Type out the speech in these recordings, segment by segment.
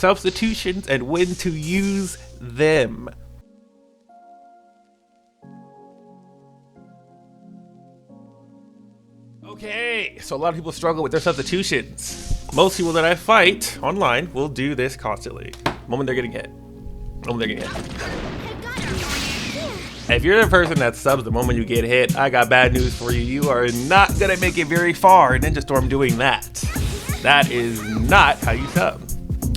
substitutions and when to use them. Okay, so a lot of people struggle with their substitutions. Most people that I fight online will do this constantly. The moment they're getting hit. If you're the person that subs the moment you get hit, I got bad news for you. You are not gonna make it very far in Ninja Storm doing that. That is not how you sub.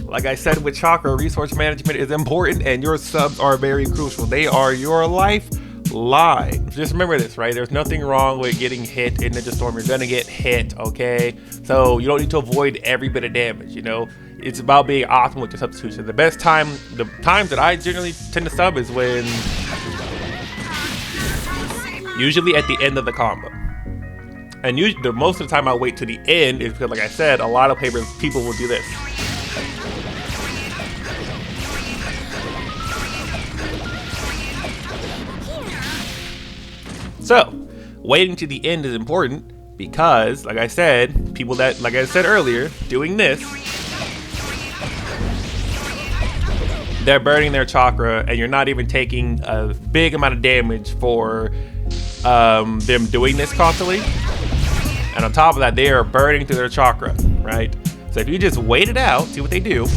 Like I said with Chakra, resource management is important and your subs are very crucial. They are your lifeline. Just remember this, right? There's nothing wrong with getting hit in Ninja Storm. You're gonna get hit, okay? So you don't need to avoid every bit of damage, you know? It's about being optimal with your substitution. The times that I generally tend to sub is when, usually at the end of the combo. And most of the time I wait to the end is because, like I said, a lot of people will do this. So, waiting to the end is important because, like I said, people that, like I said earlier, doing this, they're burning their chakra and you're not even taking a big amount of damage for them doing this constantly. And on top of that, they are burning through their chakra, right? So if you just wait it out, see what they do,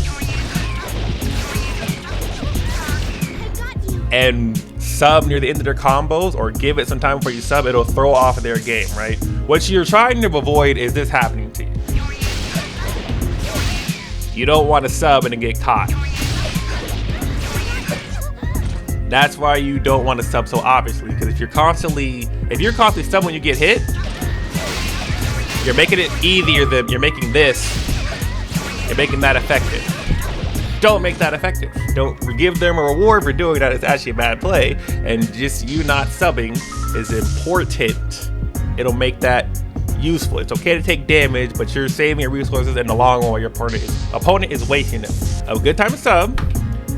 and sub near the end of their combos or give it some time before you sub, it'll throw off their game, right? What you're trying to avoid is this happening to you. You don't want to sub and then get caught. That's why you don't want to sub so obviously, because if you're constantly subbing when you get hit, you're making it easier than you're making that effective. Don't make that effective. Don't give them a reward for doing that. It's actually a bad play, and just you not subbing is important. It'll make that useful. It's okay to take damage, but you're saving your resources in the long run while your opponent is wasting them. A good time to sub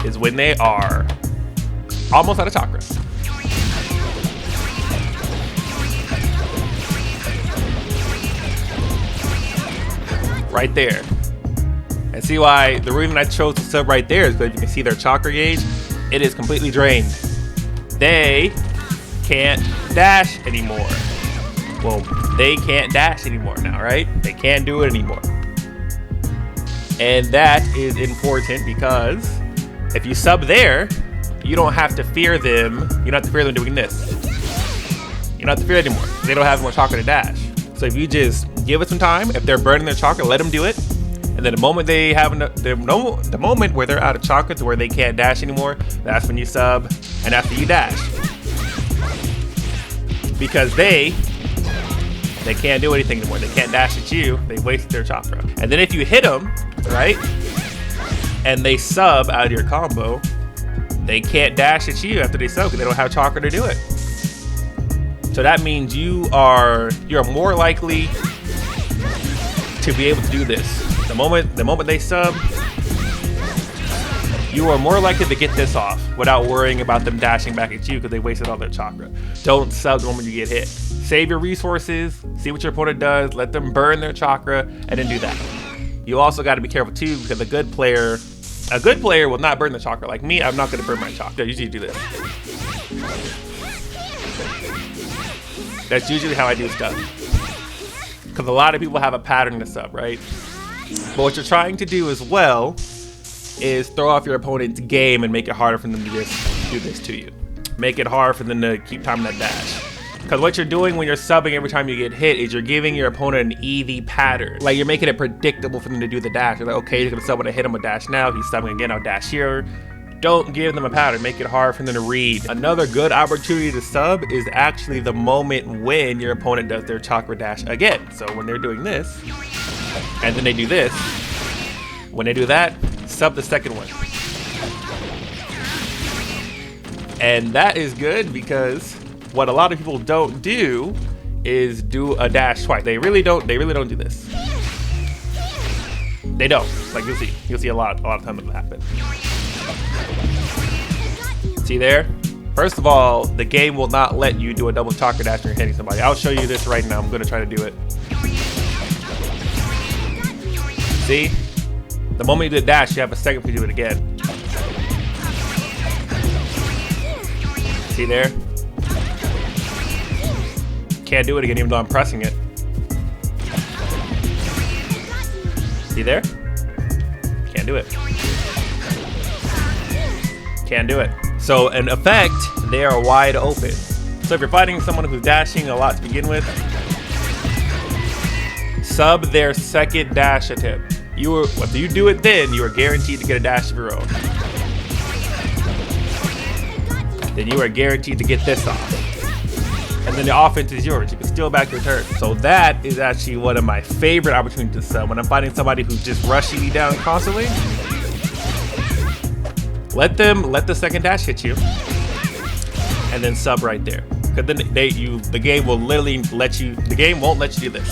is when they are almost out of chakra. Right there. And see why the reason I chose to sub right there is because you can see their chakra gauge. It is completely drained. They can't dash anymore. Well, they can't dash anymore now, right? They can't do it anymore. And that is important because if you sub there, you don't have to fear them. You don't have to fear them doing this. You don't have to fear it anymore. They don't have more chakra to dash. So if you just give it some time, if they're burning their chakra, let them do it. And then the moment they have the moment where they're out of chakra to where they can't dash anymore, that's when you sub, and after you dash. Because they can't do anything anymore. They can't dash at you. They wasted their chakra. And then if you hit them, right, and they sub out of your combo, they can't dash at you after they sub because they don't have chakra to do it. So that means you're more likely to be able to do this. The moment they sub, you are more likely to get this off without worrying about them dashing back at you because they wasted all their chakra. Don't sub the moment you get hit. Save your resources, see what your opponent does, let them burn their chakra, and then do that. You also got to be careful too, because a good player will not burn the chakra. Like me, I'm not going to burn my chakra. I usually do this. That's usually how I do stuff. Because a lot of people have a pattern to sub, right? But what you're trying to do as well is throw off your opponent's game and make it harder for them to just do this to you. Make it hard for them to keep timing that dash. Because what you're doing when you're subbing every time you get hit is you're giving your opponent an easy pattern. Like you're making it predictable for them to do the dash. You're like, okay, he's gonna sub when I hit him a dash now. He's subbing again, I'll dash here. Don't give them a pattern, make it hard for them to read. Another good opportunity to sub is actually the moment when your opponent does their chakra dash again. So when they're doing this, and then they do this, when they do that, sub the second one. And that is good because what a lot of people don't do is do a dash twice. They really don't do this. They don't. Like you'll see a lot of times it'll happen. See there? First of all, the game will not let you do a double chakra dash when you're hitting somebody. I'll show you this right now. I'm gonna try to do it. See? The moment you do the dash, you have a second to do it again. See there? Can't do it again even though I'm pressing it. See there? Can't do it. Can't do it. So in effect, they are wide open. So if you're fighting someone who's dashing a lot to begin with, sub their second dash attempt. If you do it then, you are guaranteed to get a dash of your own. Then you are guaranteed to get this off. And then the offense is yours. You can steal back your turn. So that is actually one of my favorite opportunities to sub. When I'm fighting somebody who's just rushing me down constantly, let the second dash hit you, and then sub right there. Because then the game will literally let you. The game won't let you do this.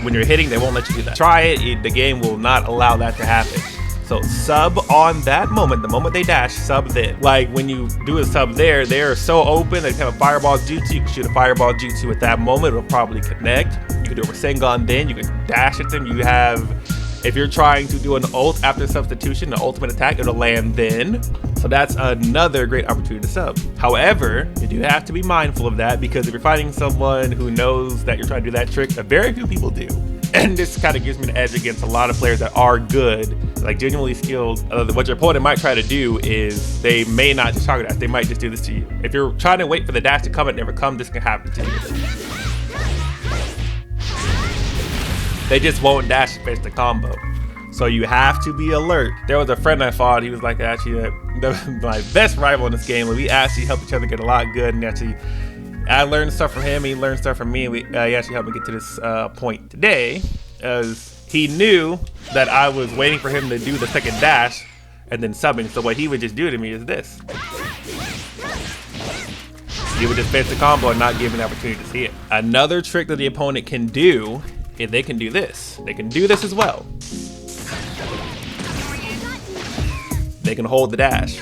When you're hitting, they won't let you do that. Try it. The game will not allow that to happen. So sub on that moment, the moment they dash, sub then. Like when you do a sub there, they're so open, they have a fireball jutsu, you can shoot a fireball jutsu at that moment, it'll probably connect. You can do a Rasengan then, you can dash at them. You have, if you're trying to do an ult after substitution, the ultimate attack, it'll land then. So that's another great opportunity to sub. However, you do have to be mindful of that because if you're fighting someone who knows that you're trying to do that trick, very few people do. And this kind of gives me an edge against a lot of players that are good, like genuinely skilled. What your opponent might try to do is they may not just target dash, they might just do this to you. If you're trying to wait for the dash to come and never come, this can happen to you. They just won't dash face the combo. So you have to be alert. There was a friend I fought, he was like actually my best rival in this game, and we actually helped each other get a lot good, and actually I learned stuff from him, he learned stuff from me, and he actually helped me get to this point today, as he knew that I was waiting for him to do the second dash and then subbing. So what he would just do to me is this. He would just face the combo and not give me an opportunity to see it. Another trick that the opponent can do is they can do this. They can do this as well. They can hold the dash.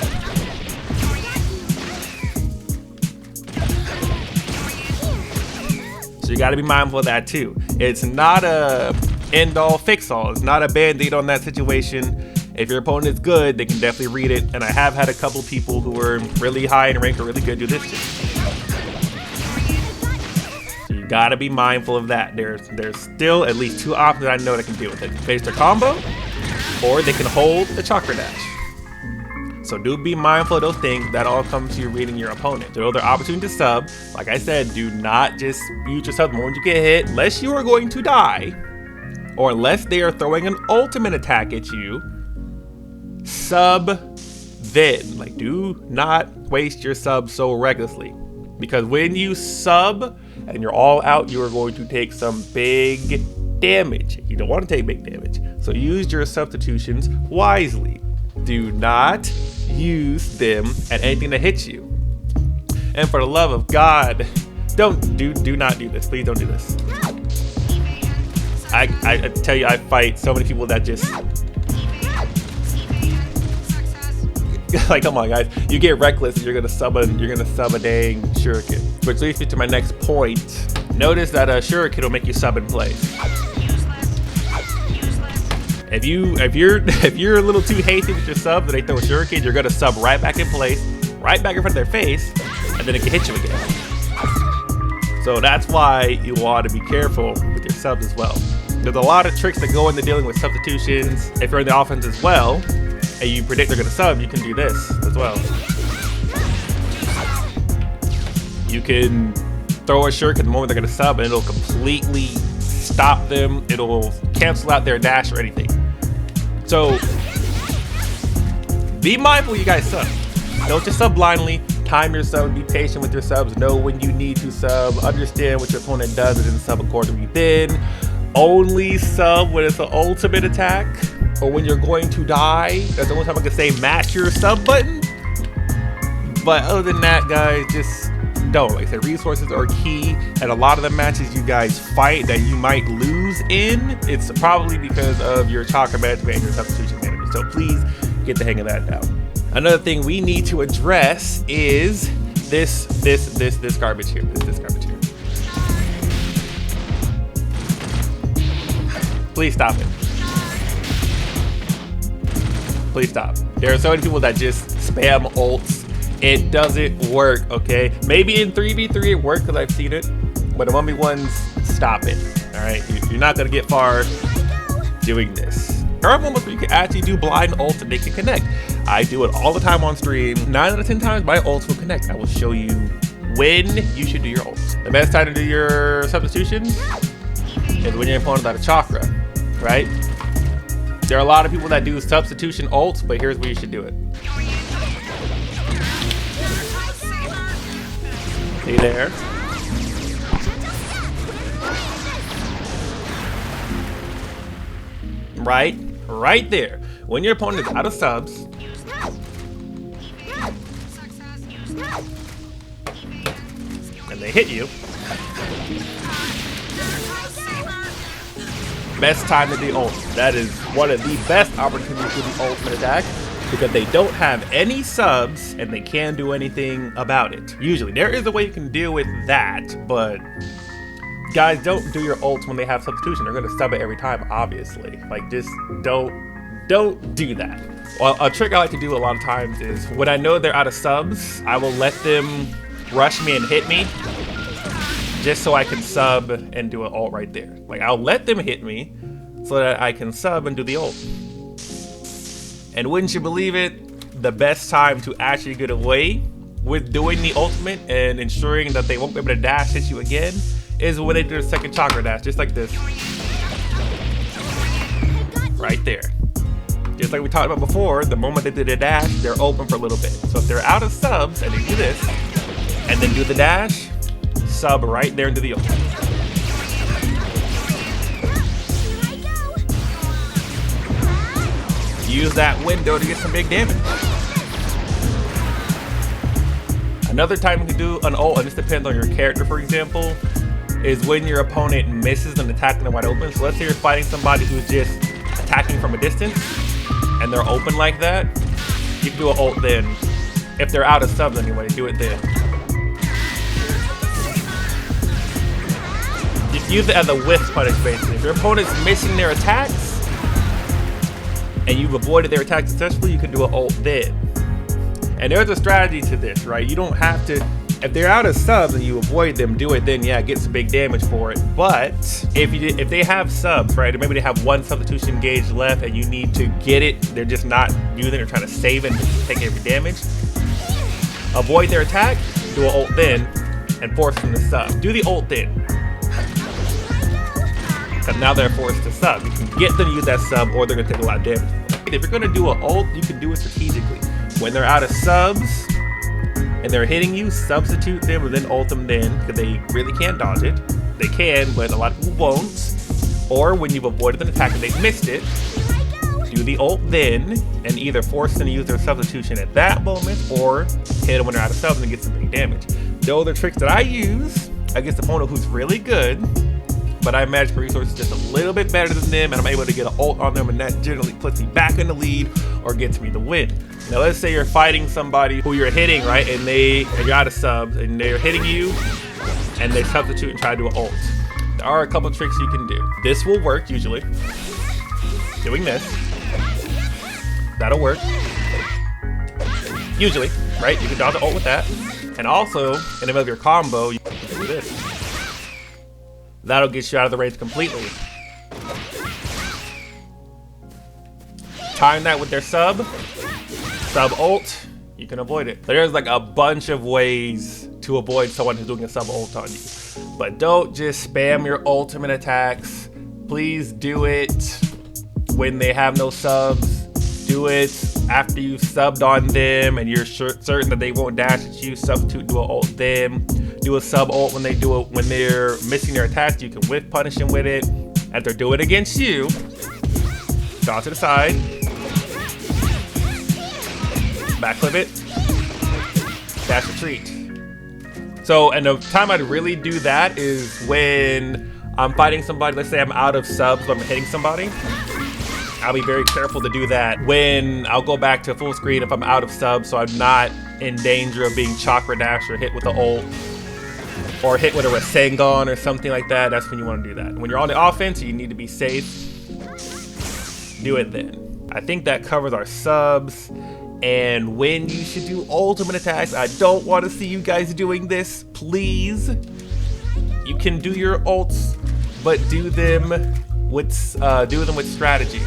So you gotta be mindful of that too. It's not a end all fix all. It's not a band-aid on that situation. If your opponent is good, they can definitely read it. And I have had a couple people who were really high in rank or really good do this shit. So you gotta be mindful of that. There's still at least two options I know that can deal with it. Face their combo, or they can hold the chakra dash. So do be mindful of those things. That all comes to you reading your opponent. So their opportunity to sub, like I said, do not just use your sub the moment you get hit, unless you are going to die, or unless they are throwing an ultimate attack at you. Sub then. Like, do not waste your sub so recklessly. Because when you sub and you're all out, you are going to take some big damage. You don't want to take big damage. So use your substitutions wisely. Do not use them at anything that hits you. And for the love of God, do not do this. Please don't do this. I tell you, I fight so many people that just like, come on guys, you get reckless and you're gonna sub a dang shuriken. Which leads me to my next point. Notice that a shuriken will make you sub in place. If you're a little too hasty with your sub and they throw a shuriken, you're gonna sub right back in place, right back in front of their face, and then it can hit you again. So that's why you want to be careful with your subs as well. There's a lot of tricks that go into dealing with substitutions. If you're in the offense as well, and you predict they're gonna sub, you can do this as well. You can throw a shuriken the moment they're gonna sub and it'll completely stop them. It'll cancel out their dash or anything. So be mindful you guys sub. Don't just sub blindly. Time your sub, be patient with your subs, know when you need to sub, understand what your opponent does and then sub accordingly. Then only sub when it's an ultimate attack or when you're going to die. That's the only time I can say mash your sub button. But other than that, guys, just don't. Like I said, resources are key, and a lot of the matches you guys fight that you might lose in, it's probably because of your chakra management and your substitution management. So please get the hang of that down. Another thing we need to address is this garbage here. This garbage here. Please stop it. Please stop. There are so many people that just spam ults. It doesn't work, okay? Maybe in 3v3 it works because I've seen it, but in 1v1s, stop it, all right? You're not gonna get far doing this. There are moments where you can actually do blind ults and they can connect. I do it all the time on stream. 9 out of 10 times my ults will connect. I will show you when you should do your ults. The best time to do your substitutions is when your opponent's out of chakra, right? There are a lot of people that do substitution ults, but here's where you should do it. See there? Right there. When your opponent is out of subs, and they hit you, best time to do ult. That is one of the best opportunities to do ultimate attack because they don't have any subs and they can't do anything about it. Usually, there is a way you can deal with that, but guys, don't do your ults when they have substitution. They're gonna sub it every time, obviously. Like, just don't do that. Well, a trick I like to do a lot of times is when I know they're out of subs, I will let them rush me and hit me just so I can sub and do an ult right there. Like, I'll let them hit me so that I can sub and do the ult. And wouldn't you believe it, the best time to actually get away with doing the ultimate and ensuring that they won't be able to dash hit you again is when they do the second chakra dash, just like this. Right there. Just like we talked about before, the moment they do the dash, they're open for a little bit. So if they're out of subs and they do this, and then do the dash, sub right there into the ult. Use that window to get some big damage. Another time you can do an ult, and this depends on your character, for example, is when your opponent misses an attack and they're wide open. So let's say you're fighting somebody who's just attacking from a distance and they're open like that. You can do an ult then. If they're out of subs anyway, do it then. Just use it as a whiff punish, basically. If your opponent's missing their attacks and you've avoided their attack successfully, you can do an ult then. And there's a strategy to this, right? You don't have to, if they're out of subs and you avoid them, do it then, yeah, get some big damage for it. But if they have subs, right, or maybe they have one substitution gauge left and you need to get it, they're just not using it or trying to save it and take every damage, avoid their attack, do an ult then, and force them to sub. Do the ult then. Because now they're forced to sub. You can get them to use that sub or they're gonna take a lot of damage. If you're gonna do an ult, you can do it strategically. When they're out of subs and they're hitting you, substitute them or then ult them then, because they really can't dodge it. They can, but a lot of people won't. Or when you've avoided an attack and they've missed it, do the ult then, and either force them to use their substitution at that moment, or hit them when they're out of subs and get some big damage. Those are tricks that I use against an opponent who's really good, but I manage my resources just a little bit better than them, and I'm able to get an ult on them, and that generally puts me back in the lead or gets me the win. Now let's say you're fighting somebody who you're hitting, right, and you're out of subs, and they're hitting you, and they substitute and try to do an ult. There are a couple tricks you can do. This will work usually. Doing this. That'll work. Usually, right? You can dodge the ult with that. And also, in the middle of your combo, you can do this. That'll get you out of the range completely. Time that with their sub ult, you can avoid it. There's like a bunch of ways to avoid someone who's doing a sub ult on you. But don't just spam your ultimate attacks. Please do it when they have no subs. Do it after you've subbed on them and you're certain that they won't dash at you. Substitute, do an ult them. Do a sub ult when they're missing their attacks. You can whiff punish them with it. If they're doing it against you, dodge to the side. Backflip it. Dash retreat. So, and the time I'd really do that is when I'm fighting somebody. Let's say I'm out of subs, but I'm hitting somebody. I'll be very careful to do that when I'll go back to full screen if I'm out of subs, so I'm not in danger of being chakra dash or hit with the ult or hit with a Rasengan or something like that. That's when you want to do that. When you're on the offense, you need to be safe. Do it then. I think that covers our subs. And when you should do ultimate attacks, I don't want to see you guys doing this, please. You can do your ults, but do them with strategy.